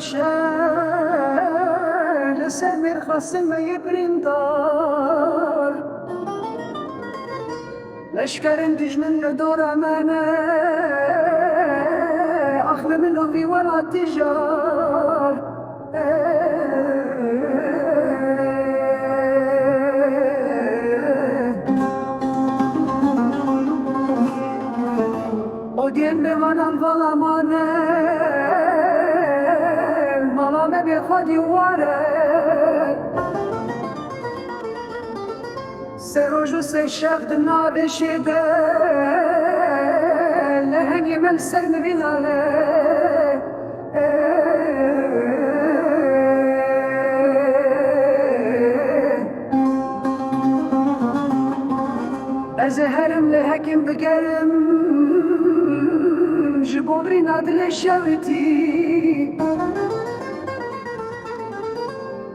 شهر لسمير خصم يبرندار لشكرن دجمن لدور أمانة أخذ منه في ورا التجار ودين بمنام ظلمانه ملامه بخدي واره سروج سيشاف دنا بشده لهني من سلم بلاله أزهرم لهكم بقرم جبوري نادل الشوتي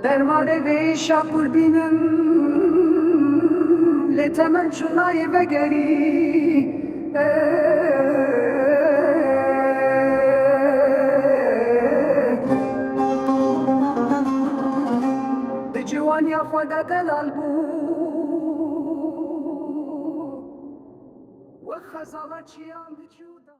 درمانه به شاپور بینم لتمن چونای بگری ده جوانی خدا دلال بود و خزالت چیان جودا